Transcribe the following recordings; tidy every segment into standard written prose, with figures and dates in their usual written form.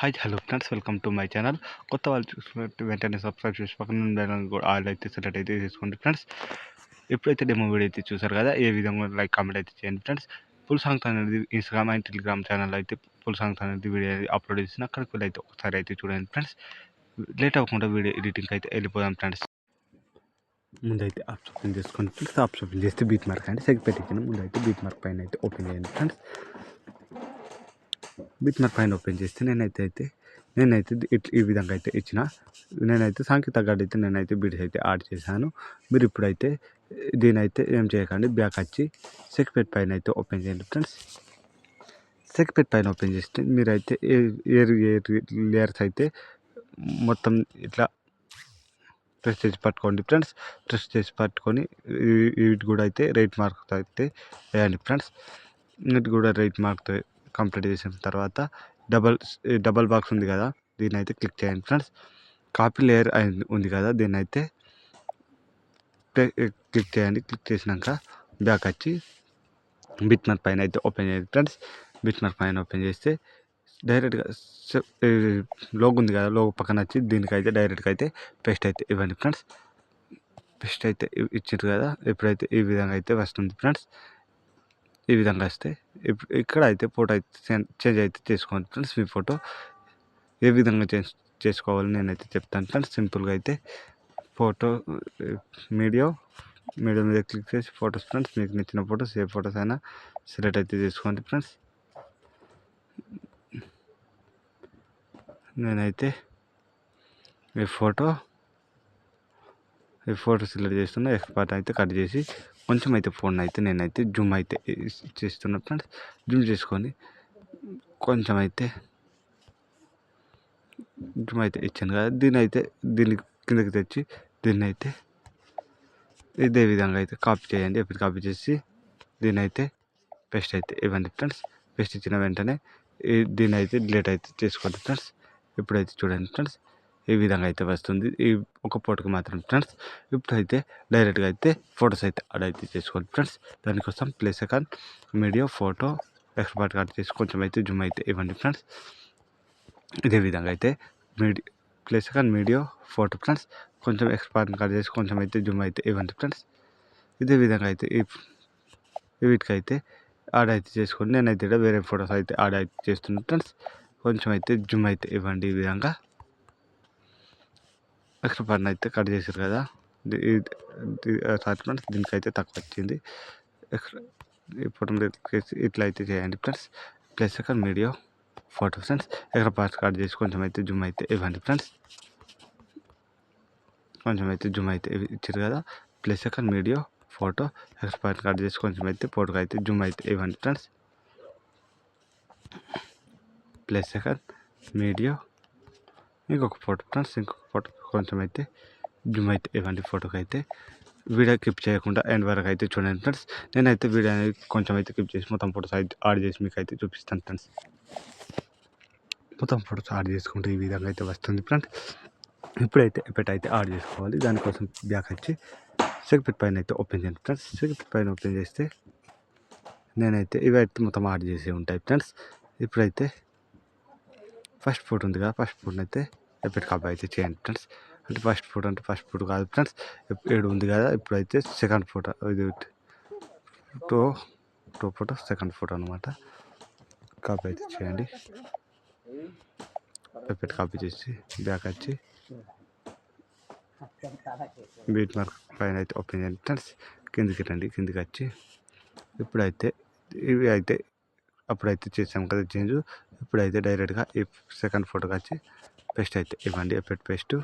Hi hello friends, welcome to my channel. కొత్త వాళ్ళు చూసుకున్నట్టు వెంటనే సబ్స్క్రైబ్ చేసి పక్కన ఉన్న కూడా ఆల్ అయితే సెలెక్ట్ అయితే చేసుకోండి ఫ్రెండ్స్. ఎప్పుడైతే డెమో వీడియో అయితే చూసారు కదా, ఏ విధంగా లైక్ కామెంట్ అయితే చేయండి ఫ్రెండ్స్. ఫుల్ సాంగ్స్ అనేది ఇన్స్టాగ్రామ్ అండ్ టెలిగ్రామ్ ఛానల్ అయితే ఫుల్ సాంగ్స్ అనేది వీడియో అప్లోడ్ చేసిన అక్కడికి వెళ్ళి అయితే ఒకసారి అయితే చూడండి ఫ్రెండ్స్. లేట్ అవ్వకుండా వీడియో ఎడిటింగ్ అయితే వెళ్ళిపోదాం ఫ్రెండ్స్. ముందైతే యాప్స్ ఓపెన్ చేసుకోండి ఫ్రెండ్స్. యాప్స్ ఓపెన్ చేస్తే బీట్ మార్క్ అంటే సెగ్ పెట్టించిన ముందైతే బీట్ మార్క్ పైన అయితే ఓపెన్ చేయండి ఫ్రెండ్స్. బీట్ మార్క్ పైన ఓపెన్ చేస్తే నేనైతే ఈ విధంగా అయితే ఇచ్చిన. నేనైతే సాంగ్కి తగ్గట్టు అయితే నేనైతే బీట్స్ అయితే యాడ్ చేశాను. మీరు ఇప్పుడైతే దీనైతే ఏం చేయకండి, బ్యాక్ వచ్చి సెక్పెట్ పైన అయితే ఓపెన్ చేయండి ఫ్రెండ్స్. సెక్పెట్ పైన ఓపెన్ చేస్తే మీరైతే ఏ లేయర్స్ అయితే మొత్తం ఇట్లా ప్రెస్ చేసి పట్టుకోండి ఫ్రెండ్స్. ప్రెస్ చేసి పట్టుకొని వీటి కూడా అయితే రైట్ మార్క్ అయితే వేయండి ఫ్రెండ్స్. వీటి కూడా రైట్ మార్క్తో కంప్లీట్ చేసిన తర్వాత డబల్ బాక్స్ ఉంది కదా, దీన్ని అయితే క్లిక్ చేయండి ఫ్రెండ్స్. కాపీ లేయర్ ఉంది కదా, దీన్ని అయితే క్లిక్ చేయండి. క్లిక్ చేసినాక బ్యాక్ వచ్చి బిట్ మార్క్ పైన అయితే ఓపెన్ చేయండి ఫ్రెండ్స్. బిట్ మార్క్ పైన ఓపెన్ చేస్తే డైరెక్ట్గా లోగో ఉంది కదా, లోగో పక్కన వచ్చి దీనికైతే డైరెక్ట్గా అయితే పేస్ట్ అయితే ఇవ్వండి ఫ్రెండ్స్. పేస్ట్ అయితే ఇచ్చారు కదా, ఇప్పుడైతే ఈ విధంగా అయితే వస్తుంది ఫ్రెండ్స్. ఈ విధంగా వస్తే ఇక్కడ అయితే ఫోటో అయితే చేంజ్ అయితే చేసుకోండి ఫ్రెండ్స్. మీ ఫోటో ఏ విధంగా చేంజ్ చేసుకోవాలి నేనైతే చెప్తాను ఫ్రెండ్స్. సింపుల్గా అయితే ఫోటో మీడియా మీద క్లిక్ చేసి ఫొటోస్ ఫ్రెండ్స్, మీకు నచ్చిన ఫొటోస్ ఏ ఫొటోస్ అయినా సెలెక్ట్ అయితే చేసుకోండి ఫ్రెండ్స్. నేనైతే ఈ ఫోటో సెలెక్ట్ చేస్తున్నా. ఎక్స్పర్ట్ అయితే కట్ చేసి కొంచెం అయితే ఫోన్ అయితే నేనైతే జూమ్ అయితే చేస్తున్నా ఫ్రెండ్స్. జూమ్ చేసుకొని కొంచెం అయితే జూమ్ అయితే ఇచ్చాను కదా, దీన్ని కిందకి తెచ్చి దీన్ని అయితే ఇదే విధంగా అయితే కాపీ చేయండి. ఎప్పుడు కాపీ చేసి దీన్ని అయితే పేస్ట్ అయితే ఇవ్వండి ఫ్రెండ్స్. పేస్ట్ ఇచ్చిన వెంటనే దీన్ని అయితే డిలీట్ అయితే చేసుకోండి ఫ్రెండ్స్. ఇప్పుడైతే చూడండి ఫ్రెండ్స్, ఈ విధంగా అయితే వస్తుంది ఈ ఒక ఫోటోకి మాత్రం ఫ్రెండ్స్. ఇప్పుడైతే డైరెక్ట్గా అయితే ఫొటోస్ అయితే యాడ్ అయితే చేసుకోండి ఫ్రెండ్స్. దానికోసం play second media photo expert cut చేసి కొంచెం అయితే జూమ్ అయితే ఇవ్వండి ఫ్రెండ్స్. ఇదే విధంగా అయితే play second media photo friends, కొంచెం ఎక్స్పర్ట్ కట్ చేసి కొంచెం అయితే జూమ్ అయితే ఇవ్వండి ఫ్రెండ్స్. ఇదే విధంగా అయితే వీటికైతే యాడ్ అయితే చేసుకోండి. నేనైతే ఇక్కడ వేరే ఫొటోస్ అయితే యాడ్ అయితే చేస్తున్నాను ఫ్రెండ్స్. కొంచెం అయితే జూమ్ అయితే ఇవ్వండి. ఈ విధంగా ఎక్స్ట్రా పార్ట్ని అయితే కట్ చేశారు కదా, సారీ ఫ్రెండ్స్, దీనికైతే తక్కువ వచ్చింది. ఈ ఫోటో మీద ఇట్లా అయితే చేయండి friends. Plus second media photo friends, extra parts cut చేసి కొంచెం అయితే జూమ్ అయితే ఇవ్వండి ఫ్రెండ్స్. కొంచెం అయితే జూమ్ అయితే ఇచ్చారు కదా, plus second media photo extra part cut చేసి కొంచెం అయితే ఫోటోకి అయితే జూమ్ అయితే ఇవ్వండి ఫ్రెండ్స్. ప్లస్ సెకండ్ మీడియా ఇంకొక ఫోటో ఫ్రెండ్స్, ఇంకొక ఫోటో కొంచెం అయితే జూమ్ అయితే ఇవ్వండి ఫోటోకి అయితే. వీడియో క్లిప్ చేయకుండా ఎండ్ వరకు అయితే చూడండి ఫ్రెండ్స్. నేనైతే వీడియో అనేది కొంచెం అయితే క్లిప్ చేసి మొత్తం ఫోటోస్ అయితే యాడ్ చేసి మీకు అయితే చూపిస్తాను ఫ్రెండ్స్. మొత్తం ఫోటోస్ యాడ్ చేసుకుంటే ఈ విధంగా అయితే వస్తుంది ఫ్రెండ్స్. ఇప్పుడైతే ఎఫెక్ట్ అయితే యాడ్ చేసుకోవాలి. దానికోసం బ్యాక్ వచ్చి సెక్పెట్ పైన అయితే ఓపెన్ చేయండి ఫ్రెండ్స్. సెక్పెట్ పైన ఓపెన్ చేస్తే నేనైతే ఇవి అయితే మొత్తం యాడ్ చేసి ఉంటాయి ఫ్రెండ్స్. ఇప్పుడైతే ఫస్ట్ ఫోటో ఉంది కదా, ఫస్ట్ ఫోటోని అయితే ఎఫెక్ట్ కాపీ అయితే చేయండి ఫ్రెండ్స్. అంటే ఫస్ట్ ఫోటో కాదు ఫ్రెండ్స్, 7 ఉంది కదా, ఇప్పుడైతే సెకండ్ ఫోటో, ఇది టూ ఫోటో సెకండ్ ఫోటో అనమాట. కాపీ అయితే చేయండి. ఎఫెక్ట్ కాపీ చేసి బ్యాక్ వచ్చి బీట్ మార్క్ పైన అయితే ఓపెన్ చేయండి ఫ్రెండ్స్. కిందికి రండి, కిందికి వచ్చి ఇప్పుడైతే ఇవి అయితే అప్పుడైతే చేసాం కదా చేంజ్. ఇప్పుడైతే డైరెక్ట్గా ఈ సెకండ్ ఫోటోకి వచ్చి పేస్ట్ అయితే ఇవ్వండి. Effect paste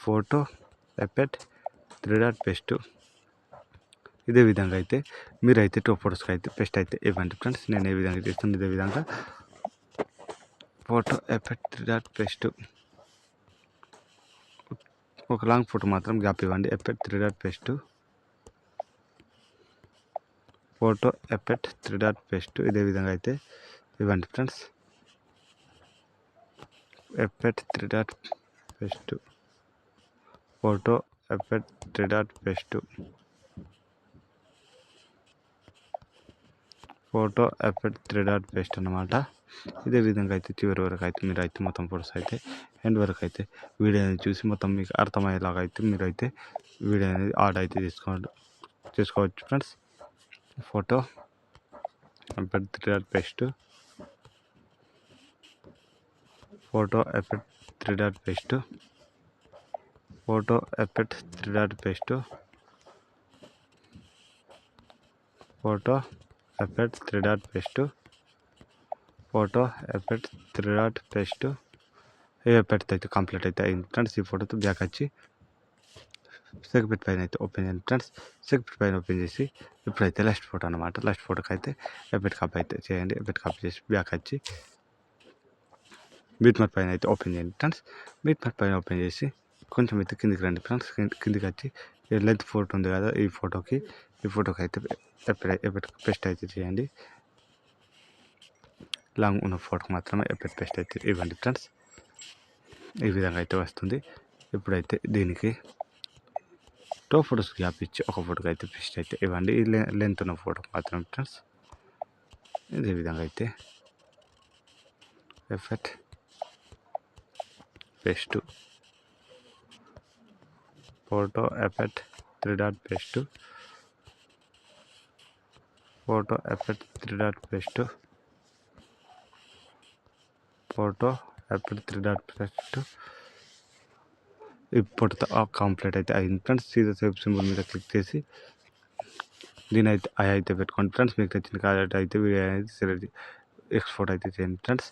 photo effect 3 dot paste. ఇదే విధంగా అయితే మీరైతే 2 ఫోటోస్కి అయితే పేస్ట్ అయితే ఇవ్వండి ఫ్రెండ్స్. నేను ఏ విధంగా చేస్తుంది ఇదే విధంగా ఫోటో ఎఫెక్ట్ 3 డాట్ పేస్ట్. ఒక లాంగ్ ఫోటో మాత్రం గ్యాప్ ఇవ్వండి. Effect 3 dot paste, photo effect 3 dot paste. ఇదే విధంగా అయితే ఇవ్వండి friends. Effect 3 dot paste, photo effect 3 dot paste, photo effect 3 dot paste అనమాట. ఇదే విధంగా అయితే చివరి వరకు అయితే మీరు అయితే మొత్తం ఫొటోస్ అయితే ఎండ్ వరకు అయితే వీడియోని చూసి మొత్తం మీకు అర్థమయ్యేలాగా అయితే మీరు అయితే వీడియో అనేది ఆర్డర్ అయితే చేసుకోవచ్చు friends. Photo effect 3 paste, photo effect 3 paste, photo effect 3 paste, photo effect 3 paste, photo effect 3 paste. ఏ ఎఫెక్ట్ అయితే కంప్లీట్ అయితే అయింది ఫ్రెండ్స్. ఈ ఫోటోతో బ్యాక్ వచ్చి సెగ్మెంట్ పైన అయితే ఓపెన్ చేయండి ఫ్రెండ్స్. సెగ్మెంట్ పైన ఓపెన్ చేసి ఇప్పుడైతే లాస్ట్ ఫోటో అనమాట. లాస్ట్ ఫోటోకి అయితే ఎఫెక్ట్ కాపీ అయితే చేయండి. ఎఫెక్ట్ కాపీ చేసి బ్యాక్ వచ్చి బీట్మార్క్ పైన అయితే ఓపెన్ చేయండి ఫ్రెండ్స్. బీట్మార్క్ పైన ఓపెన్ చేసి కొంచెం అయితే కిందికి రండి ఫ్రెండ్స్. కిందికి వచ్చి లెంత్ ఫోటో ఉంది కదా, ఈ ఫోటోకి అయితే ఎఫెక్ట్ పేస్ట్ అయితే చేయండి. లాంగ్ ఉన్న ఫోటోకి మాత్రమే ఎఫెక్ట్ పేస్ట్ అయితే ఇవ్వండి ఫ్రెండ్స్. ఈ విధంగా అయితే వస్తుంది. ఇప్పుడైతే దీనికి టూ ఫొటోస్ గ్యాప్ ఇచ్చి ఒక ఫోటోకి అయితే పేస్ట్ అయితే ఇవ్వండి. ఈ లెంత్ ఉన్న ఫోటోకి మాత్రమే ఫ్రెండ్స్. ఇదే విధంగా అయితే effect paste, photo effect 3 paste, photo effect 3 paste, photo effect 3 paste. ఇప్పుడు కంప్లీట్ అయితే అయింది ఫ్రెండ్స్. సీదా సేవ్ సింబల్ మీద క్లిక్ చేసి దీని అయితే పెట్టుకోండి ఫ్రెండ్స్. మీకు నచ్చిన క్యారెక్టర్ అయితే వీడియో అనేది సెలెక్ట్ ఎక్స్పోర్ట్ అయితే చేయండి ఫ్రెండ్స్.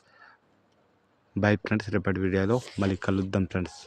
బై ఫ్రెండ్స్, రేపటి వీడియోలో మళ్ళీ కలుద్దాం ఫ్రెండ్స్.